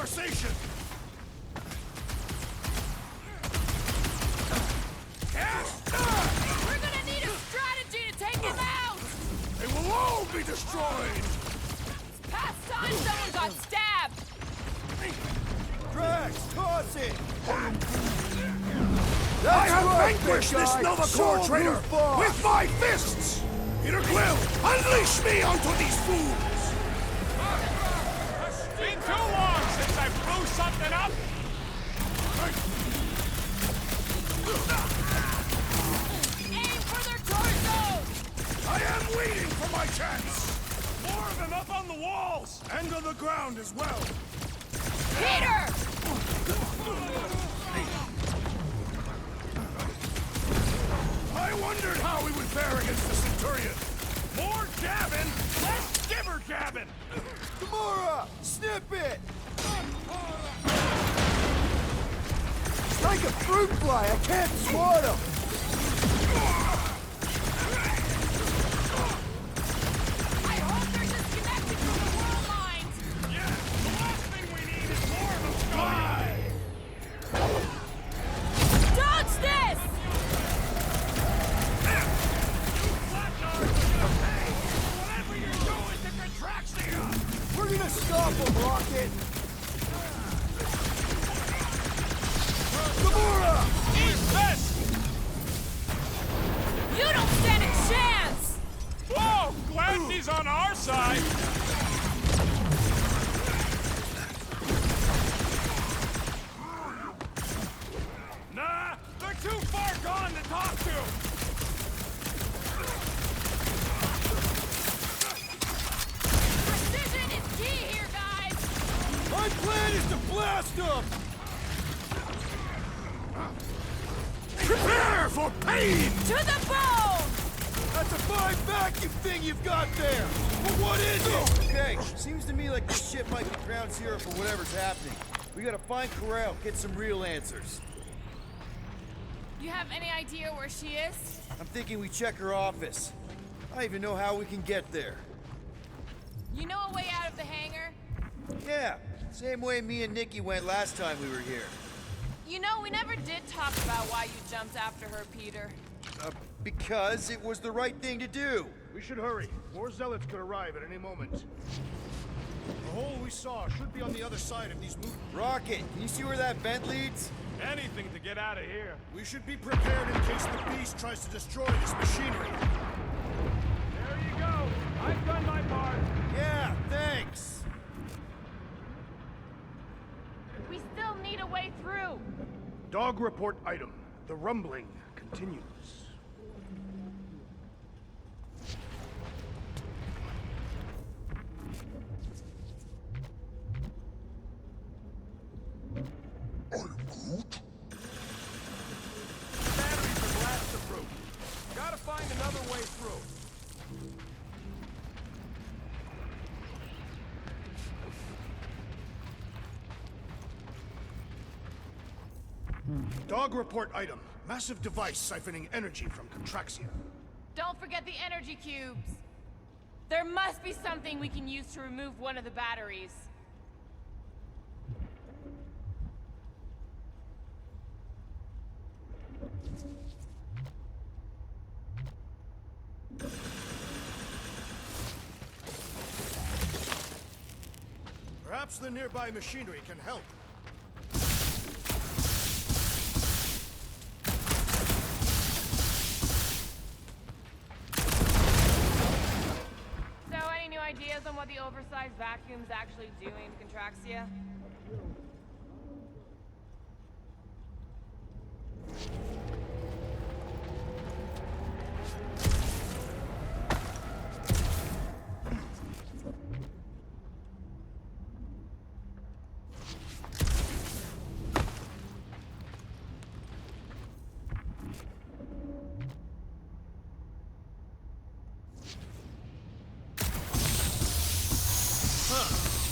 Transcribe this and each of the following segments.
conversation! We're gonna need a strategy to take him out! They will all be destroyed! Past time someone got stabbed! Drax, toss it! I have vanquished this Novacore traitor with my fists! Peter Quill, unleash me onto these fools! It's been too long since I blew something up! Aim for their torsos! I am waiting for my chance! More of them up on the walls! And on the ground as well! Peter! I wondered how we would fare against the Centurion! More gabbing, less gibber-gabbing! Gamora! Snip it! It's like a fruit fly, I can't swat him! I hope they're disconnected from the world lines! Yeah, the last thing we need is more of them fly! Dodge this! Whatever you're doing to Contraxia! We're gonna stop him, Rocket! Gamora! Eat this! You don't stand a chance! Whoa! Glad he's on our side! Nah, they're too far gone to talk to! Precision is key here, guys! My plan is to blast him! Prepare for pain! To the bone! That's a fine vacuum thing you've got there! But what is it? Okay, seems to me like this ship might be ground zero for whatever's happening. We gotta find Ko-Rel, get some real answers. You have any idea where she is? I'm thinking we check her office. I don't even know how we can get there. You know a way out of the hangar? Yeah, same way me and Nikki went last time we were here. You know, we never did talk about why you jumped after her, Peter. Because it was the right thing to do. We should hurry. More zealots could arrive at any moment. The hole we saw should be on the other side of these movements. Rocket, can you see where that vent leads? Anything to get out of here. We should be prepared in case the beast tries to destroy this machinery. There you go. I've done my part. Yeah, thanks. We still need a way through. Dog report item. The rumbling continues. Batteries are blast-proof. Gotta find another way through. Dog report item. Massive device siphoning energy from Contraxia. Don't forget the energy cubes. There must be something we can use to remove one of the batteries. Perhaps the nearby machinery can help. So, any new ideas on what the oversized vacuum's actually doing to Contraxia?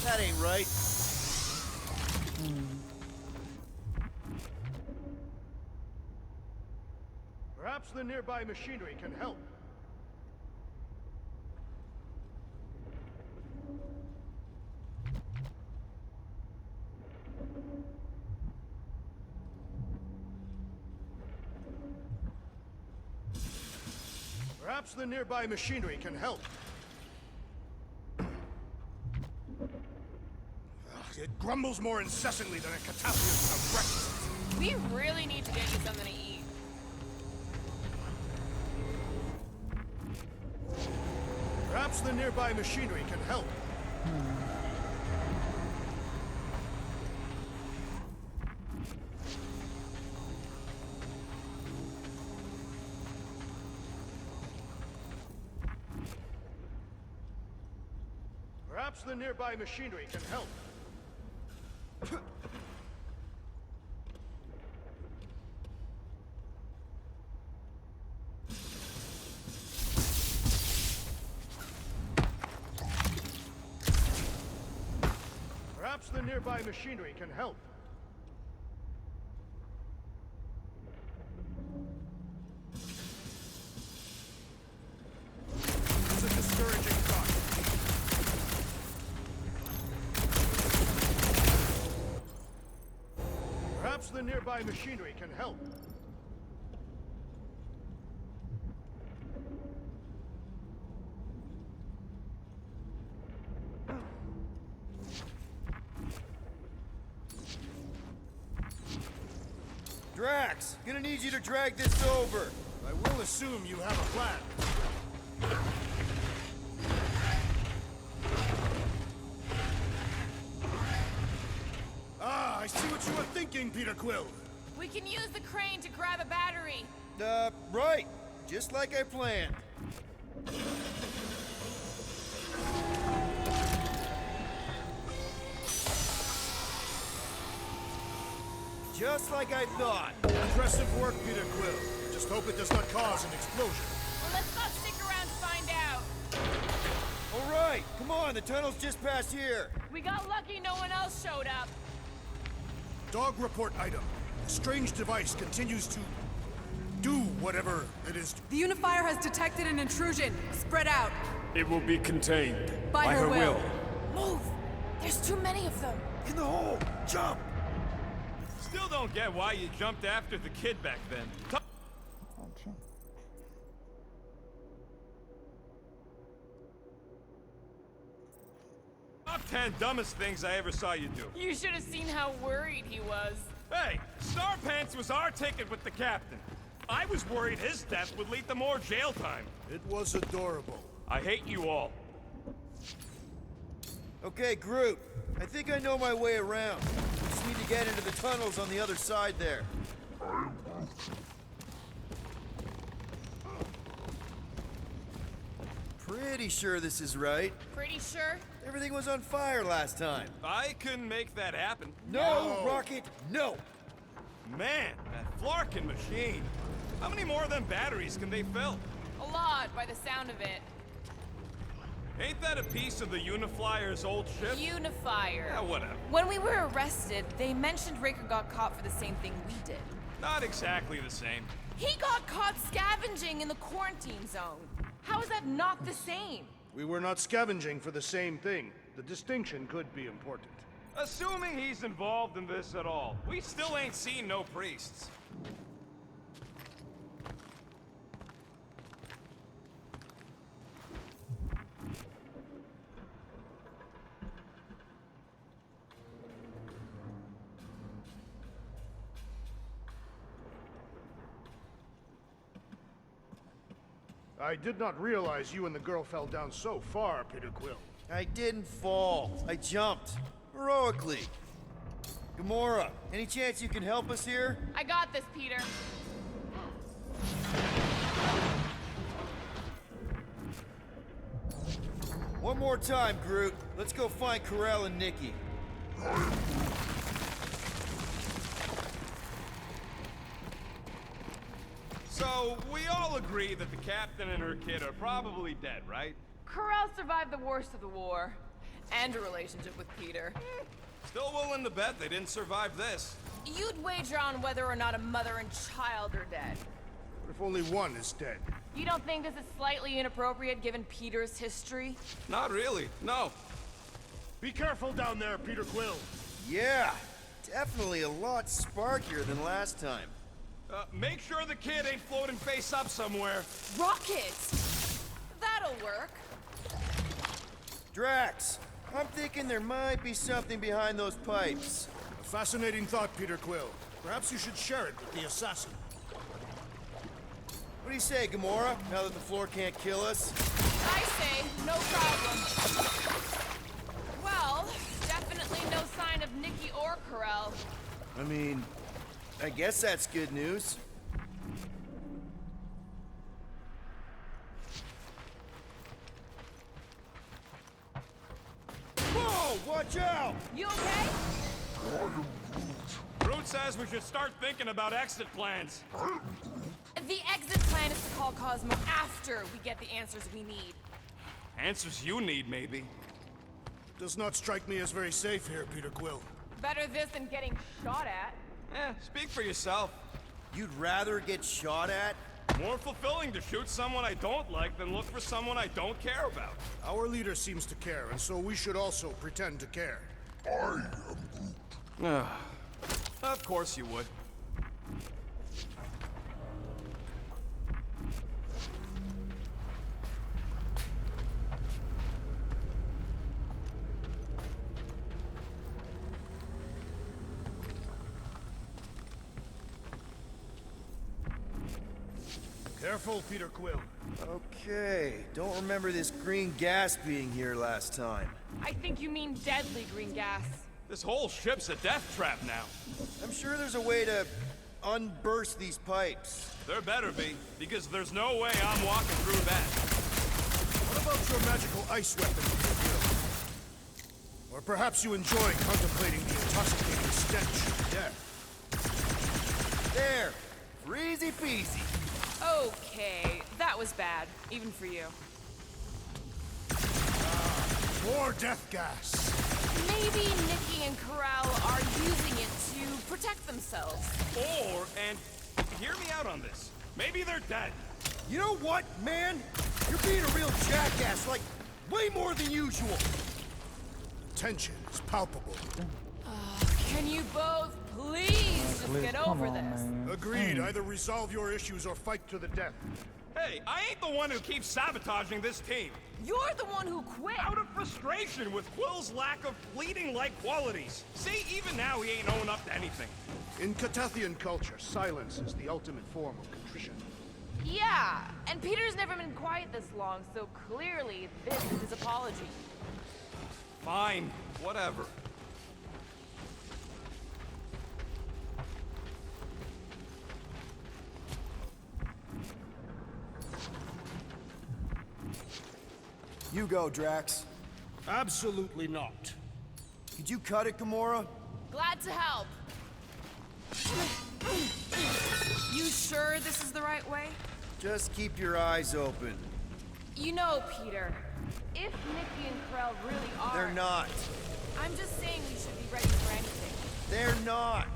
That ain't right. Perhaps the nearby machinery can help. Perhaps the nearby machinery can help. It grumbles more incessantly than a catastrophe of breakfast. We really need to get you something to eat. Perhaps the nearby machinery can help. Perhaps the nearby machinery can help. Perhaps the nearby machinery can help. It's a discouraging thought. Perhaps the nearby machinery can help. Drax, gonna need you to drag this over. I will assume you have a plan. Ah, I see what you were thinking, Peter Quill. We can use the crane to grab a battery. Right. Just like I planned. Just like I thought. Impressive work, Peter Quill. Just hope it does not cause an explosion. Well, let's not stick around to find out. All right, come on, the tunnel's just past here. We got lucky no one else showed up. Dog report item. A strange device continues to do whatever it is. The Unifier has detected an intrusion. Spread out. It will be contained. By her will. Move! There's too many of them. In the hole! Jump! Still don't get why you jumped after the kid back then. Top 10 dumbest things I ever saw you do. You should have seen how worried he was. Hey, Star Pants was our ticket with the captain. I was worried his death would lead to more jail time. It was adorable. I hate you all. Okay, Groot. I think I know my way around. Just need to get into the tunnels on the other side there. Pretty sure this is right. Pretty sure? Everything was on fire last time. I couldn't make that happen. No, Rocket, no! Man, that Flarkin machine. How many more of them batteries can they fill? A lot, by the sound of it. Ain't that a piece of the Uniflyer's old ship? Unifier. Yeah, whatever. When we were arrested, they mentioned Raker got caught for the same thing we did. Not exactly the same. He got caught scavenging in the quarantine zone. How is that not the same? We were not scavenging for the same thing. The distinction could be important. Assuming he's involved in this at all, we still ain't seen no priests. I did not realize you and the girl fell down so far, Peter Quill. I didn't fall. I jumped. Heroically. Gamora, any chance you can help us here? I got this, Peter. One more time, Groot. Let's go find Ko-Rel and Nikki. So, we all agree that the captain and her kid are probably dead, right? Ko-Rel survived the worst of the war. And a relationship with Peter. Still willing to bet they didn't survive this. You'd wager on whether or not a mother and child are dead. What if only one is dead? You don't think this is slightly inappropriate given Peter's history? Not really, no. Be careful down there, Peter Quill. Yeah, definitely a lot sparkier than last time. Make sure the kid ain't floating face up somewhere. Rockets! that'll work. Drax, I'm thinking there might be something behind those pipes. A fascinating thought, Peter Quill. Perhaps you should share it with the assassin. What do you say, Gamora, now that the floor can't kill us? I say, no problem. Well, definitely no sign of Nikki or Ko-Rel. I mean, I guess that's good news. Whoa, watch out! You okay? Groot says we should start thinking about exit plans. The exit plan is to call Cosmo after we get the answers we need. Answers you need, maybe. Does not strike me as very safe here, Peter Quill. Better this than getting shot at. Speak for yourself. You'd rather get shot at? More fulfilling to shoot someone I don't like than look for someone I don't care about. Our leader seems to care, and so we should also pretend to care. Of course you would. Careful, Peter Quill. Okay, don't remember this green gas being here last time. I think you mean deadly green gas. This whole ship's a death trap now. I'm sure there's a way to unburst these pipes. There better be, because there's no way I'm walking through that. What about your magical ice weapon, Peter Quill? Or perhaps you enjoy contemplating the intoxicating stench of death. There, easy peasy. Okay, that was bad, even for you. More death gas. Maybe Nikki and Ko-Rel are using it to protect themselves. Or, and hear me out on this, maybe they're dead. You know what, man? You're being a real jackass, like, way more than usual. Tension is palpable. Can you both please just get over this? Agreed. Either resolve your issues or fight to the death. Hey, I ain't the one who keeps sabotaging this team. You're the one who quit. Out of frustration with Quill's lack of bleeding-like qualities. See, even now he ain't owning up to anything. In Catathian culture, silence is the ultimate form of contrition. Yeah, and Peter's never been quiet this long, so clearly this is his apology. Fine, whatever. You go, Drax. Absolutely not. Could you cut it, Gamora? Glad to help. You sure this is the right way? Just keep your eyes open. You know, Peter, if Nikki and Ko-Rel really are... They're not. I'm just saying we should be ready for anything. They're not.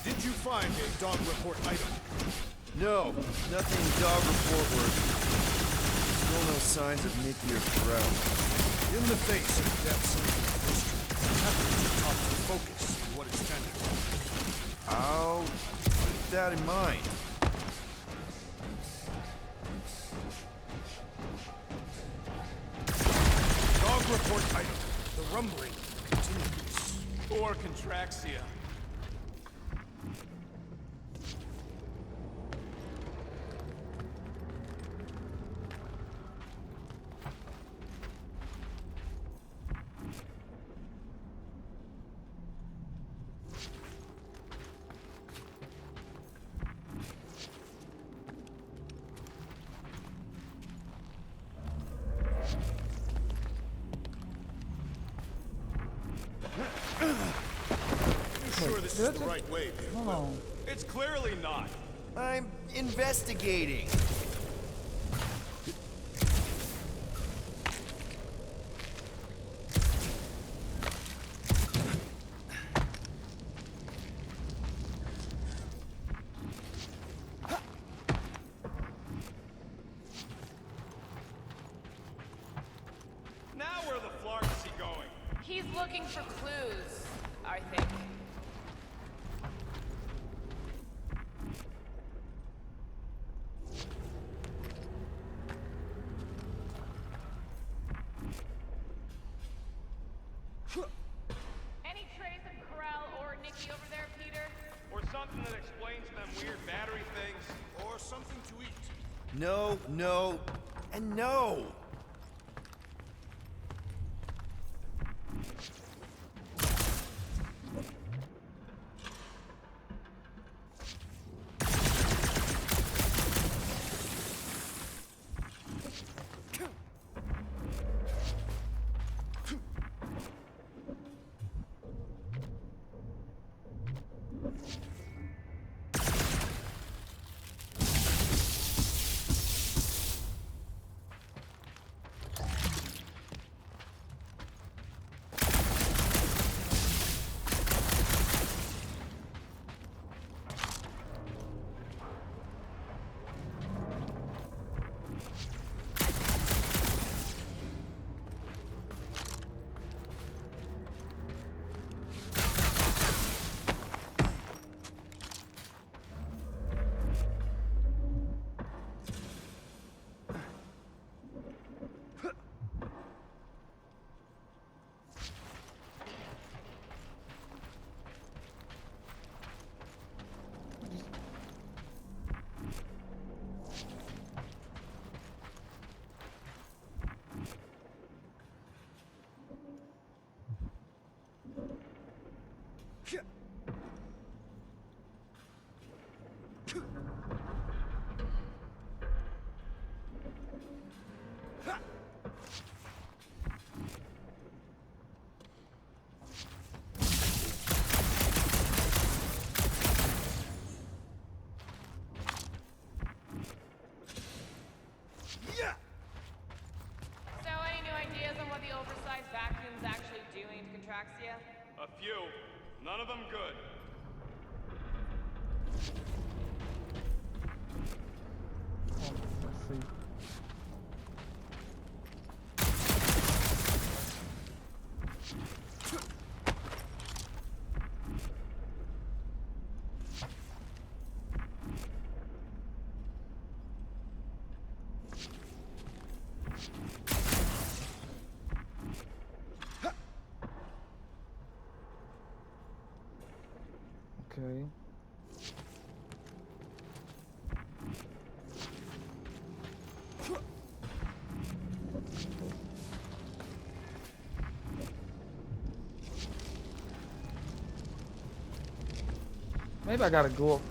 Did you find a dog report item? No, nothing dog report worthy. Still no signs of Nikki or Ko-Rel. In the face of death's history, you have to keep up to focus on what is tangible. I'll keep that in mind. Dog report item. The rumbling continues. Or Contraxia. You sure this is the right way, Peter Quill? It's clearly not. I'm investigating. looking for clues, I think. Any trace of Ko-Rel or Nikki over there, Peter? Or something that explains them weird battery things. Or something to eat. No, no, and no! So, any new ideas on what the oversized vacuum's actually doing to Contraxia? A few. None of them good. Let's see. Okay. Maybe I gotta go up.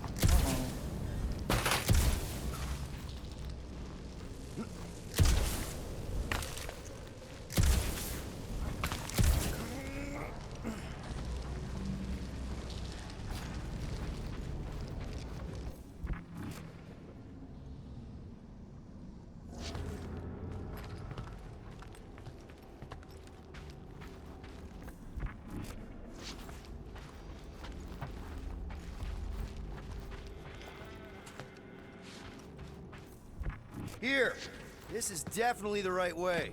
Here! This is definitely the right way.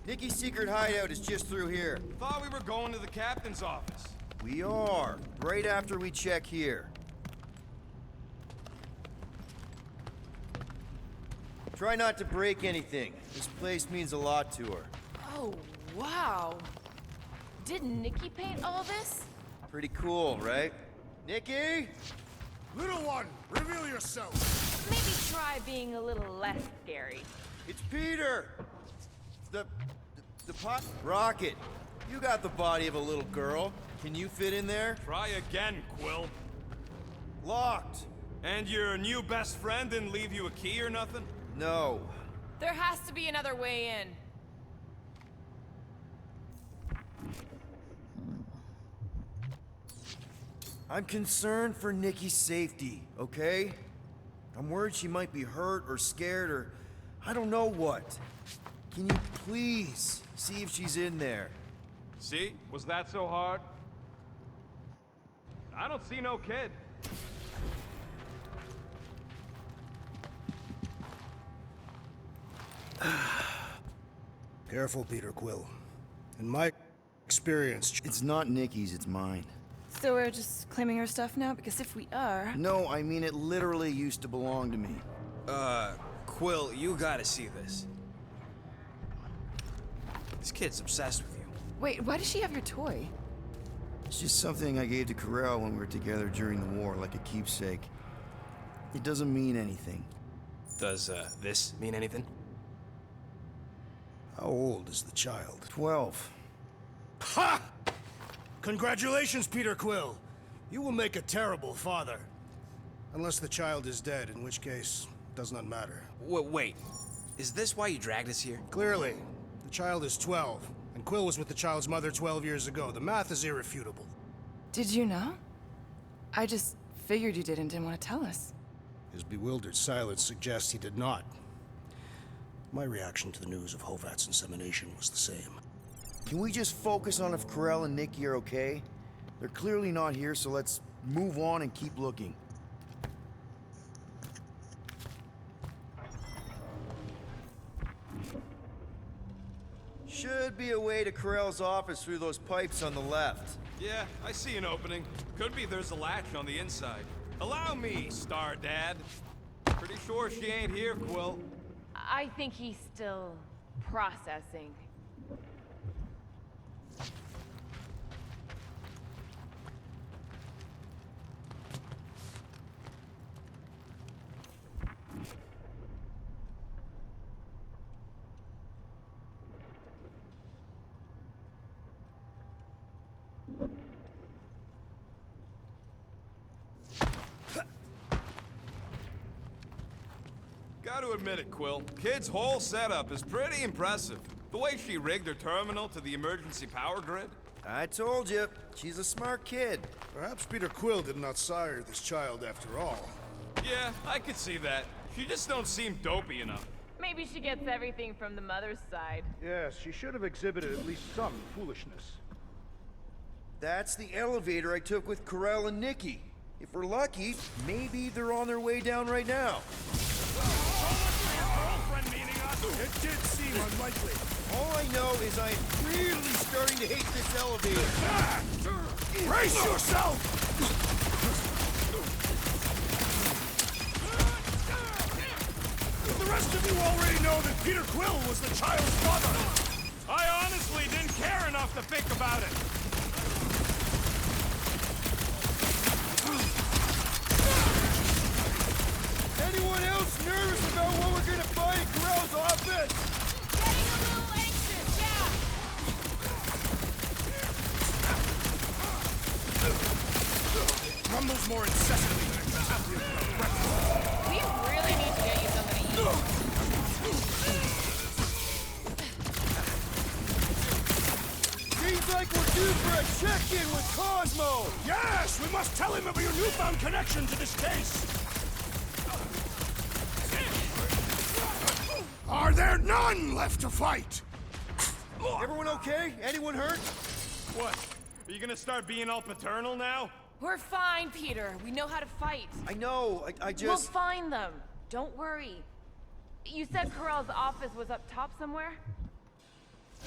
Nikki's secret hideout is just through here. Thought we were going to the captain's office. We are, right after we check here. Try not to break anything. This place means a lot to her. Oh, wow. Did Nikki paint all this? Pretty cool, right? Nikki? Little one, reveal yourself. Maybe try being a little less scary. It's Peter! The pot rocket. You got the body of a little girl. Can you fit in there? Try again, Quill. Locked. And your new best friend didn't leave you a key or nothing? No. There has to be another way in. I'm concerned for Nikki's safety, okay? I'm worried she might be hurt or scared or I don't know what. Can you please see if she's in there? See? Was that so hard? I don't see no kid. Careful, Peter Quill. In my inexperienced. It's not Nikki's, it's mine. So we're just claiming her stuff now? Because if we are... No, I mean it literally used to belong to me. Quill, you gotta see this. This kid's obsessed with you. Wait, why does she have your toy? It's just something I gave to Ko-Rel when we were together during the war, like a keepsake. It doesn't mean anything. Does, this mean anything? How old is the child? 12. Ha! Congratulations, Peter Quill. You will make a terrible father. Unless the child is dead, in which case, does not matter. Wait. Is this why you dragged us here? Clearly, the child is 12, and Quill was with the child's mother 12 years ago. The math is irrefutable. Did you know? I just figured you did and didn't want to tell us. His bewildered silence suggests he did not. My reaction to the news of Hovat's insemination was the same. Can we just focus on if Ko-Rel and Nikki are okay? They're clearly not here, so let's move on and keep looking. Should be a way to Ko-Rel's office through those pipes on the left. Yeah, I see an opening. Could be there's a latch on the inside. Allow me, Star Dad. Pretty sure she ain't here, Quill. I think he's still processing. Gotta admit it, Quill. Kid's whole setup is pretty impressive. The way she rigged her terminal to the emergency power grid. I told you, she's a smart kid. Perhaps Peter Quill did not sire this child after all. Yeah, I could see that. She just don't seem dopey enough. Maybe she gets everything from the mother's side. Yes, she should have exhibited at least some foolishness. That's the elevator I took with Ko-Rel and Nikki. If we're lucky, maybe they're on their way down right now. It did seem unlikely. All I know is I'm really starting to hate this elevator. Brace yourself! The rest of you already know that Peter Quill was the child's father. I honestly didn't care enough to think about it. Anyone else nervous about what we're gonna find at Ko-Rel's office? Getting a little anxious, yeah. It rumbles more incessantly than a captive of breakfast. We really need to get you something to eat. Seems like we're due for a check-in with Cosmo! Yes, we must tell him of your newfound connection to this case. Are there none left to fight? Everyone okay? Anyone hurt? What? Are you gonna start being all paternal now? We're fine, Peter. We know how to fight. I know, I We'll just... find them. Don't worry. You said Ko-Rel's office was up top somewhere?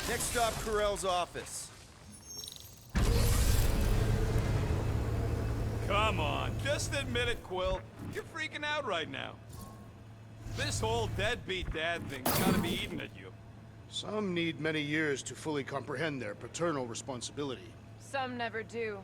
Next stop, Ko-Rel's office. Come on, just admit it, Quill. You're freaking out right now. This whole deadbeat dad thing's gotta be eating at you. Some need many years to fully comprehend their paternal responsibility. Some never do.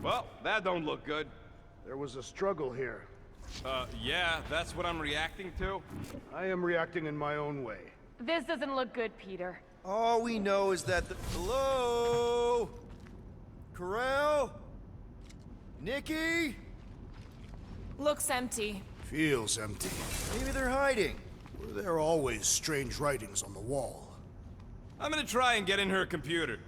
Well, that don't look good. There was a struggle here. Yeah, that's what I'm reacting to. I am reacting in my own way. This doesn't look good, Peter. All we know is that the... Hello? Ko-Rel? Nikki? Looks empty. Feels empty. Maybe they're hiding. Were there always strange writings on the wall? I'm gonna try and get in her computer.